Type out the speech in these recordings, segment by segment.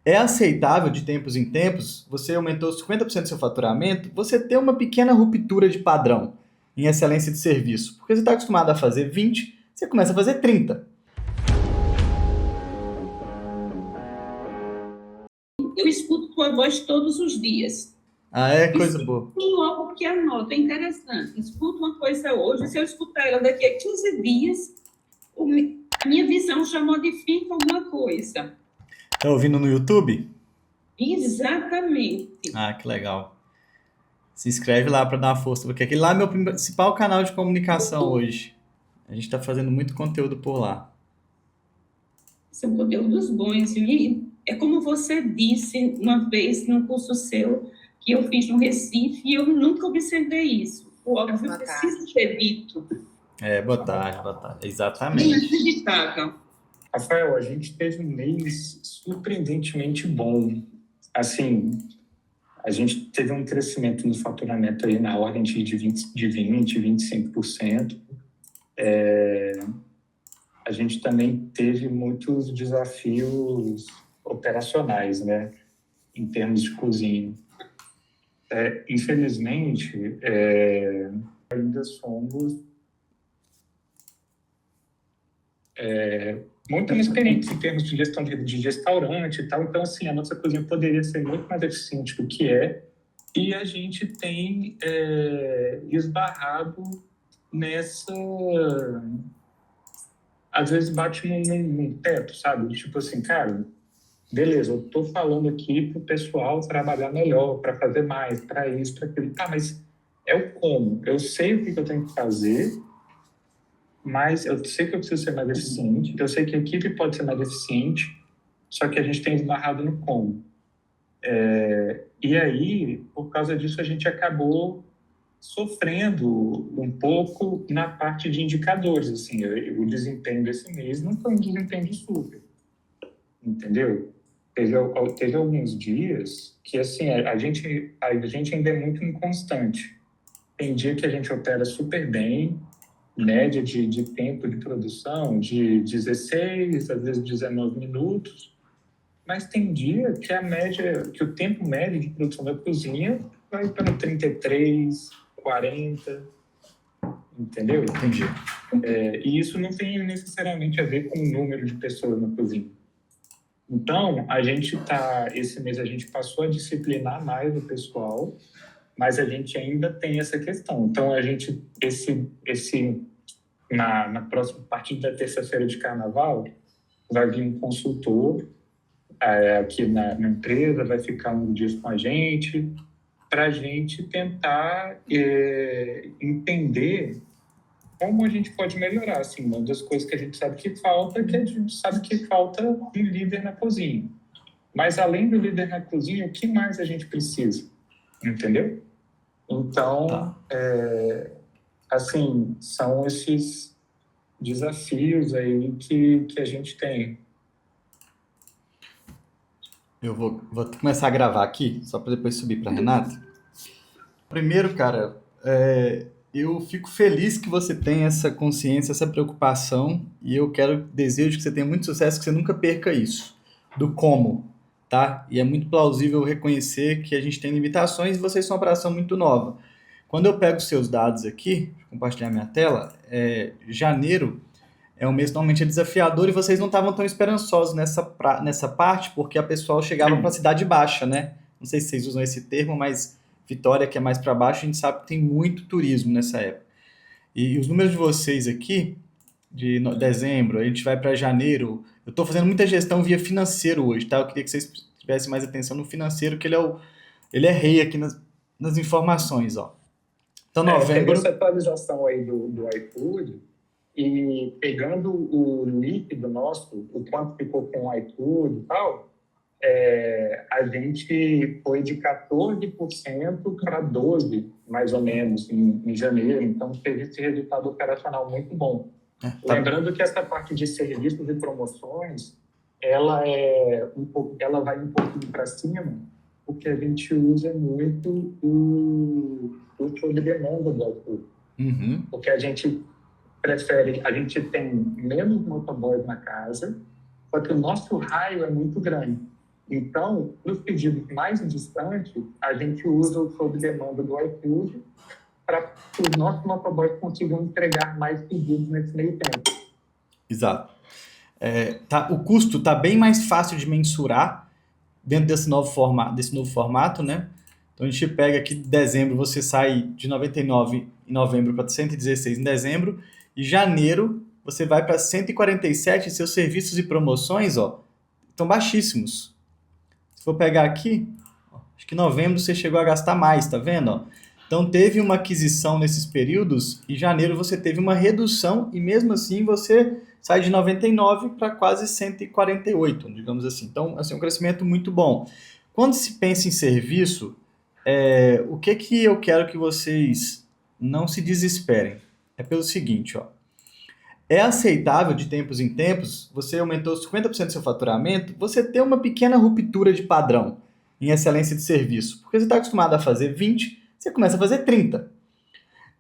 É aceitável de tempos em tempos, você aumentou 50% do seu faturamento, você ter uma pequena ruptura de padrão em excelência de serviço. Porque você está acostumado a fazer 20, você começa a fazer 30. Eu escuto tua voz todos os dias. Ah, é coisa Escuto boa. logo que anoto, é interessante. Escuto uma coisa hoje, se eu escutar ela daqui a 15 dias, a minha visão já modifica alguma coisa. Tá ouvindo no YouTube? Exatamente. Ah, que legal. Se inscreve lá para dar uma força, porque aquele lá é meu principal canal de comunicação hoje. A gente está fazendo muito conteúdo por lá. Esse é o conteúdo dos bons. E é como você disse uma vez num curso seu que eu fiz no Recife e eu nunca observei isso. O óbvio precisa ser dito. É, boa tarde, boa tarde. Exatamente. Inacreditável. Rafael, a gente teve um mês surpreendentemente bom. Assim, a gente teve um crescimento no faturamento aí na ordem de 25%. A gente também teve muitos desafios operacionais, né, em termos de cozinha. Infelizmente, ainda somos muito inexperientes em termos de gestão de restaurante e tal. Então, assim, a nossa cozinha poderia ser muito mais eficiente do que é. E a gente tem esbarrado nessa... Às vezes bate num teto, sabe? Tipo assim, cara, beleza, eu tô falando aqui pro pessoal trabalhar melhor, para fazer mais, para isso, para aquilo. Tá, mas é o como. Eu sei o que eu tenho que fazer, mas eu sei que eu preciso ser mais eficiente, eu sei que a equipe pode ser mais eficiente, só que a gente tem esbarrado no como. E aí, por causa disso, a gente acabou sofrendo um pouco na parte de indicadores. Assim, o desempenho desse mês não foi um desempenho de super, entendeu? Teve alguns dias que assim a gente ainda é muito inconstante. Tem dia que a gente opera super bem, média de tempo de produção de 16, às vezes 19 minutos, mas tem dia que a média, que o tempo médio de produção da cozinha vai para 33, 40, entendeu? Entendi. E isso não tem necessariamente a ver com o número de pessoas na cozinha. Então, esse mês a gente passou a disciplinar mais o pessoal, mas a gente ainda tem essa questão. Então, na próxima, a partir da terça-feira de carnaval, vai vir um consultor aqui na empresa, vai ficar uns dias com a gente, para a gente tentar entender como a gente pode melhorar. Assim, uma das coisas que a gente sabe que falta é que a gente sabe que falta um líder na cozinha. Mas, além do líder na cozinha, o que mais a gente precisa? Entendeu? Então, Tá. assim, são esses desafios aí que a gente tem. Eu vou começar a gravar aqui, só para depois subir para Renata. Primeiro, cara, eu fico feliz que você tenha essa consciência, essa preocupação, e desejo que você tenha muito sucesso, que você nunca perca isso, do como, tá? E é muito plausível reconhecer que a gente tem limitações e vocês são uma operação muito nova. Quando eu pego os seus dados aqui, vou compartilhar minha tela, janeiro é um mês que normalmente é desafiador e vocês não estavam tão esperançosos nessa parte, porque a pessoa chegava para a cidade baixa, né? Não sei se vocês usam esse termo, mas Vitória, que é mais para baixo, a gente sabe que tem muito turismo nessa época. E os números de vocês aqui, de dezembro, a gente vai para janeiro. Eu estou fazendo muita gestão via financeiro hoje, tá? Eu queria que vocês tivessem mais atenção no financeiro, que ele é rei aqui nas informações, ó. Então, Teve essa novembro. atualização aí do iFood, e pegando o líquido nosso, o quanto ficou com o iFood e tal, a gente foi de 14% para 12%, mais ou menos, em janeiro. Então, teve esse resultado operacional muito bom. Tá, Lembrando que essa parte de serviços e promoções, ela vai um pouquinho para cima, porque a gente usa muito o show de demanda do iFood. Porque a gente tem menos motoboys na casa, só que o nosso raio é muito grande. Então, nos pedidos mais distantes, a gente usa o sob demanda do iFood para que os nossos motoboys consigam entregar mais pedidos nesse meio tempo. Exato. O custo está bem mais fácil de mensurar dentro desse novo formato, né? Então a gente pega aqui de dezembro, você sai de 99 em novembro para 116 em dezembro, e janeiro você vai para 147, e seus serviços e promoções, ó, estão baixíssimos. Se for pegar aqui, ó, acho que em novembro você chegou a gastar mais, tá vendo? Ó? Então teve uma aquisição nesses períodos, e janeiro você teve uma redução, e mesmo assim você sai de 99 para quase 148, digamos assim. Então, assim, um crescimento muito bom. Quando se pensa em serviço, o que eu quero que vocês não se desesperem? É pelo seguinte, ó. É aceitável de tempos em tempos, você aumentou 50% do seu faturamento, você ter uma pequena ruptura de padrão em excelência de serviço. Porque você está acostumado a fazer 20, você começa a fazer 30.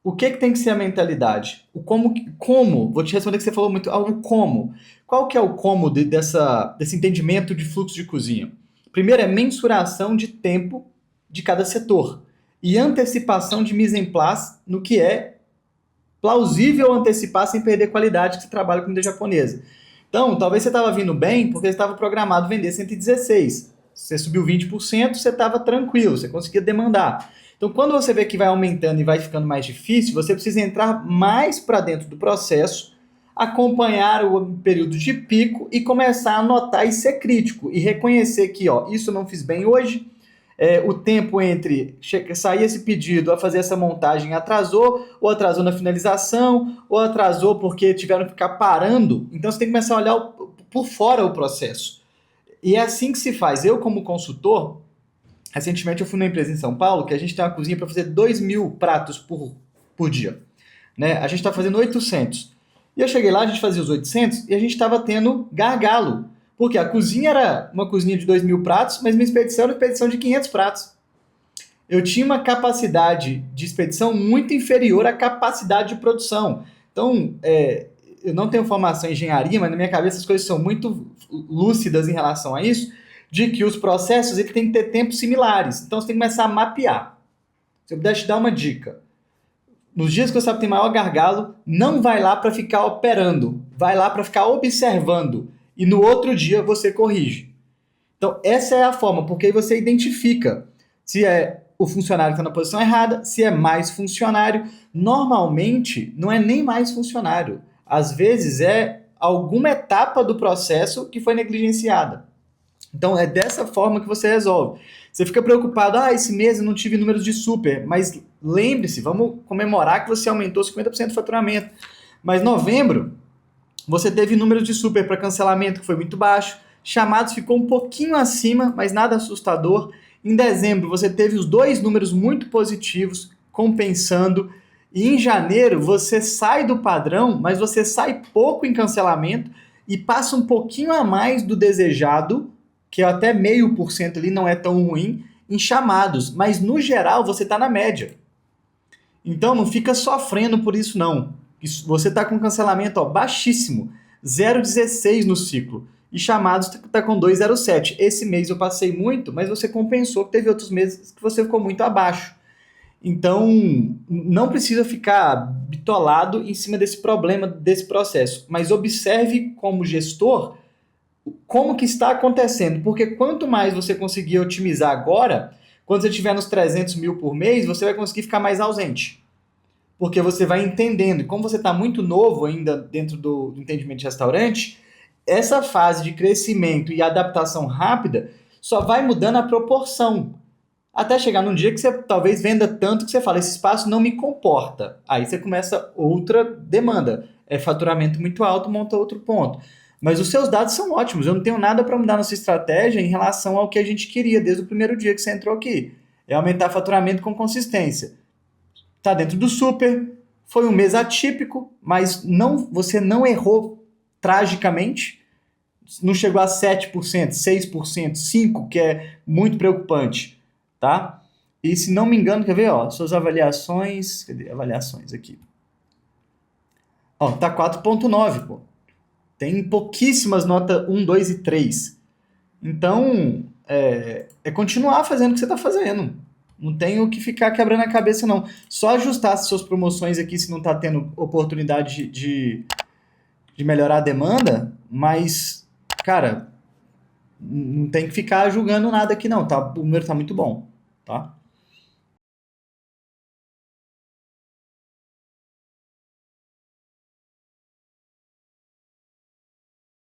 O que tem que ser a mentalidade? O como? Vou te responder que você falou muito. O como. Qual que é o como desse entendimento de fluxo de cozinha? Primeiro é mensuração de tempo de cada setor e antecipação de mise en place no que é plausível antecipar sem perder qualidade, que você trabalha com comida japonesa. Então, talvez você estava vindo bem porque você estava programado vender 116. Você subiu 20%, você estava tranquilo, você conseguia demandar. Então, quando você vê que vai aumentando e vai ficando mais difícil, você precisa entrar mais para dentro do processo, acompanhar o período de pico e começar a anotar e ser crítico e reconhecer que, ó, isso eu não fiz bem hoje, o tempo entre sair esse pedido a fazer essa montagem atrasou, ou atrasou na finalização, ou atrasou porque tiveram que ficar parando. Então você tem que começar a olhar por fora o processo. E é assim que se faz. Eu, como consultor, recentemente eu fui numa empresa em São Paulo que a gente tem uma cozinha para fazer 2.000 pratos por dia. Né? A gente está fazendo 800. E eu cheguei lá, a gente fazia os 800 e a gente estava tendo gargalo. Porque a cozinha era uma cozinha de 2.000 pratos, mas minha expedição era uma expedição de 500 pratos. Eu tinha uma capacidade de expedição muito inferior à capacidade de produção. Então, eu não tenho formação em engenharia, mas na minha cabeça as coisas são muito lúcidas em relação a isso, de que os processos ele tem que ter tempos similares. Então, você tem que começar a mapear. Se eu puder te dar uma dica. Nos dias que você sabe que tem maior gargalo, não vai lá para ficar operando. Vai lá para ficar observando. E no outro dia você corrige. Então, essa é a forma, porque aí você identifica se é o funcionário que está na posição errada, se é mais funcionário. Normalmente, não é nem mais funcionário. Às vezes, é alguma etapa do processo que foi negligenciada. Então, é dessa forma que você resolve. Você fica preocupado, esse mês eu não tive números de super, mas lembre-se, vamos comemorar que você aumentou 50% do faturamento. Mas novembro, você teve números de super para cancelamento que foi muito baixo, chamados ficou um pouquinho acima, mas nada assustador. Em dezembro, você teve os dois números muito positivos, compensando. E em janeiro, você sai do padrão, mas você sai pouco em cancelamento e passa um pouquinho a mais do desejado, que é até 0,5% ali, não é tão ruim, em chamados. Mas, no geral, você está na média. Então, não fica sofrendo por isso, não. Você está com cancelamento baixíssimo, 0,16 no ciclo. E chamados está com 2,07. Esse mês eu passei muito, mas você compensou que teve outros meses que você ficou muito abaixo. Então, não precisa ficar bitolado em cima desse problema, desse processo. Mas observe como gestor como que está acontecendo. Porque quanto mais você conseguir otimizar agora, quando você estiver nos 300 mil por mês, você vai conseguir ficar mais ausente. Porque você vai entendendo. E como você está muito novo ainda dentro do entendimento de restaurante, essa fase de crescimento e adaptação rápida só vai mudando a proporção. Até chegar num dia que você talvez venda tanto que você fala, esse espaço não me comporta. Aí você começa outra demanda. É faturamento muito alto, monta outro ponto. Mas os seus dados são ótimos. Eu não tenho nada para mudar na sua estratégia em relação ao que a gente queria desde o primeiro dia que você entrou aqui. É aumentar faturamento com consistência. Está dentro do super, foi um mês atípico, mas você não errou tragicamente, não chegou a 7%, 6%, 5%, que é muito preocupante, tá? E se não me engano, quer ver, suas avaliações, cadê avaliações aqui? Tá 4,9, pô. Tem pouquíssimas notas 1, 2 e 3. Então, é continuar fazendo o que você está fazendo. Não tem o que ficar quebrando a cabeça, não. Só ajustar as suas promoções aqui se não está tendo oportunidade de melhorar a demanda, mas, cara, não tem que ficar julgando nada aqui, não. Tá? O número está muito bom, tá?